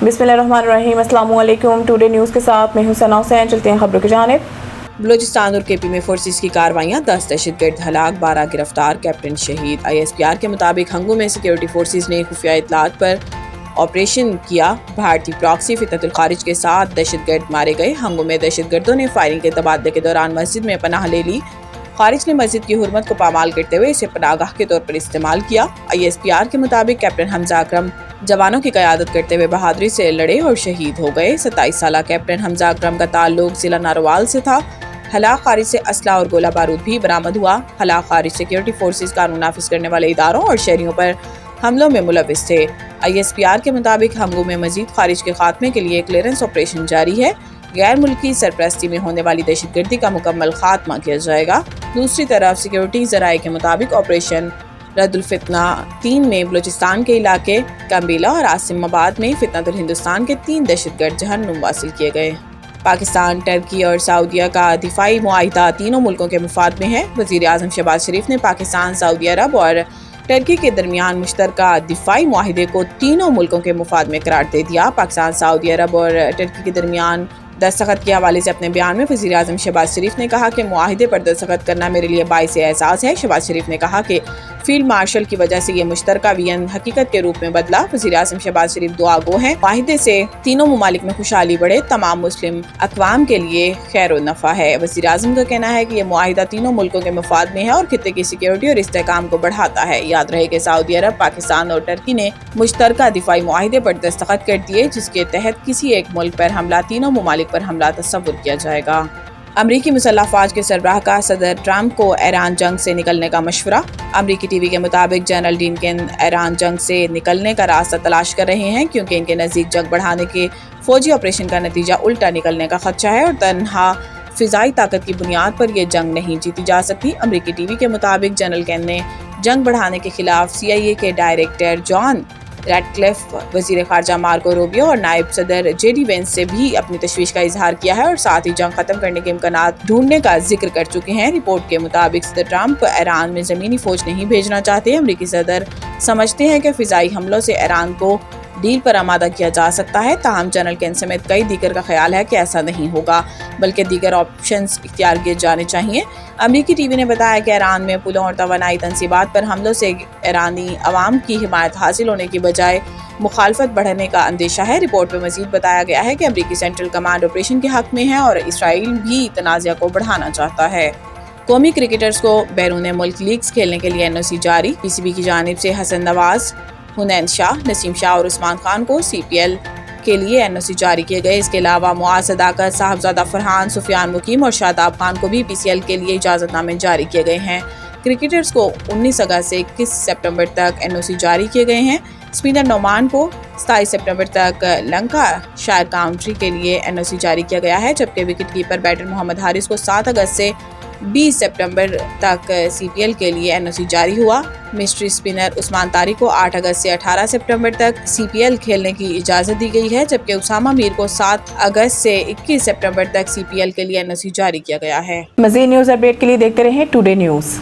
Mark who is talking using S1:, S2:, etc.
S1: बिस्मिल्लाहिर्रहमानिर्रहीम। अस्सलाम वालेकुम। टुडे न्यूज़ के साथ मैं हूं सना हुसैन। चलते हैं खबरों की जानिब।
S2: बलूचिस्तान और केपी में फोर्सेस की कार्रवाइयां, 10 दहशतगर्द हलाक, 12 गिरफ्तार, कैप्टन शहीद। ISPR के मुताबिक हंगू में सिक्योरिटी फोर्सेस ने खुफिया इत्तलात पर ऑपरेशन किया। भारतीय प्रॉक्सी फितनतुल खारिज के 7 दहशतगर्द मारे गए। हंगू में दहशतगर्दों ने फायरिंग के तबादले के दौरान मस्जिद में पनाह ले ली। खारिज ने मस्जिद की हुर्मत को पामाल करते हुए इसे पनाहगाह के तौर पर इस्तेमाल किया। ISPR के मुताबिक कैप्टन हमजा अकरम जवानों की क़यादत करते हुए बहादुरी से लड़े और शहीद हो गए। 27 साला कैप्टन हमजा अकरम का ताल्लुक जिला नारोवाल से था। हलाक खारिज से असला और गोला बारूद भी बरामद हुआ। हलाक खारिज सिक्योरिटी फोर्सेस कानून नाफिज करने वाले इदारों और शहरियों पर हमलों में मुलविस थे। ISPR के मुताबिक हंगू में मजीद खारिज के खात्मे के लिए क्लियरेंस ऑपरेशन जारी है। गैर मुल्की सरपरस्ती में होने वाली दहशतगर्दी का मुकम्मल खात्मा किया जाएगा। दूसरी तरफ सिक्योरिटी ज़राए के मुताबिक ऑपरेशन रद्दुल फितना 3 में बलूचिस्तान के इलाके कंबीला और आसिमाबाद में फितनतुल हिंदुस्तान के 3 दहशतगर्द जहन्नुम वासिल किए गए। पाकिस्तान, टर्की और सऊदीया का दिफाई मुआहिदा तीनों मुल्कों के मफाद में है। वज़ीर आज़म शहबाज शरीफ ने पाकिस्तान, सऊदी अरब और टर्की के दरमियान मुश्तरका दिफाई मुआहिदे को तीनों मुल्कों के मफाद में करार दे दिया। पाकिस्तान, सऊदी अरब और टर्की के दरमियान दस्तखत के हवाले से अपने बयान में वज़ीर आज़म शहबाज शरीफ ने कहा कि मुआहिदे पर दस्तखत करना मेरे लिए बाइस एहसास है। शहबाज शरीफ ने कहा कि फील्ड मार्शल की वजह से ये मुश्तरका वियन हकीकत के रूप में बदला। वज़ीर आज़म शहबाज शरीफ दुआ गो हैं, मुआहिदे से तीनों ममालिक में खुशहाली बढ़े, तमाम मुस्लिम अक़वाम के लिए खैर नफ़ा है। वज़ीर आज़म का कहना है कि ये मुआहिदा तीनों मुल्कों के मफाद में है और खित्ते की सिक्योरिटी और इस्तेहकाम को बढ़ाता है। याद रहे कि सऊदी अरब, पाकिस्तान और टर्की ने मुश्तरका दिफाई मुआहिदे पर दस्तखत कर दिए, जिसके तहत किसी एक मुल्क पर हमला तीनों ममालिक पर हमला तस्वुर किया जाएगा। अमरीकी मुसल्लह फ़ौज के सरबराह का सदर ट्रंप को ईरान जंग से निकलने का मशवरा। अमरीकी टीवी के मुताबिक जनरल डिनकिन ईरान जंग से निकलने का रास्ता तलाश कर रहे हैं, क्योंकि इनके नज़दीक जंग बढ़ाने के फौजी ऑपरेशन का नतीजा उल्टा निकलने का खदशा है और तन्हा फ़िज़ाई ताकत की बुनियाद पर यह जंग नहीं जीती जा सकती। अमरीकी टीवी के मुताबिक जनरल कैन ने जंग बढ़ाने के खिलाफ CIA के डायरेक्टर जॉन रैडक्लिफ, वज़ीर ख़ारजा मार्को रूबियो और नायब सदर JD वेंस से भी अपनी तशवीश का इजहार किया है और साथ ही जंग ख़त्म करने के इम्कानात ढूंढने का जिक्र कर चुके हैं। रिपोर्ट के मुताबिक सदर ट्रंप ईरान में ज़मीनी फ़ौज नहीं भेजना चाहते। अमरीकी सदर समझते हैं कि फ़िज़ाई हमलों से ईरान को डील पर आमादा किया जा सकता है। ताहम जनरल कैन समेत कई दीगर का ख्याल है कि ऐसा नहीं होगा, बल्कि दीगर ऑप्शंस इख्तियार किए जाने चाहिए। अमरीकी टीवी ने बताया कि ईरान में पुलों और तवानाई तनसीबात पर हमलों से ईरानी अवाम की हिमायत हासिल होने की बजाय मुखालफत बढ़ने का अंदेशा है। रिपोर्ट में मजीद बताया गया है कि अमरीकी सेंट्रल कमांड ऑपरेशन के हक में है और इसराइल भी तनाज़ा को बढ़ाना चाहता है। कौमी क्रिकेटर्स को बैरून मुल्क लीग्स खेलने के लिए NOC जारी। PCB की जानिब से हसन नवाज, हुनैन शाह, नसीम शाह और उस्मान खान को CPL के लिए NOC जारी किए गए। इसके अलावा मुआज़ सदाकत, साहबजादा फरहान, सुफियान मुकीम और शादाब खान को भी PCL के लिए इजाज़तनामे जारी किए गए हैं। क्रिकेटर्स को 19 अगस्त से 21 सितंबर तक NOC जारी किए गए हैं। स्पिनर नोमान को 27 सितंबर तक लंका शायर काउंट्री के लिए NOC जारी किया गया है, जबकि wicket keeper batter Mohammad Haris को 7 अगस्त से 20 सितंबर तक CPL के लिए NOC जारी हुआ। मिस्ट्री स्पिनर उस्मान तारिक को 8 अगस्त से 18 सितंबर तक CPL खेलने की इजाज़त दी गई है, जबकि उसामा मीर को 7 अगस्त से 21 सितंबर तक CPL के लिए NOC जारी किया गया है।
S1: मज़ीद न्यूज़ अपडेट के लिए देखते रहें टुडे न्यूज़।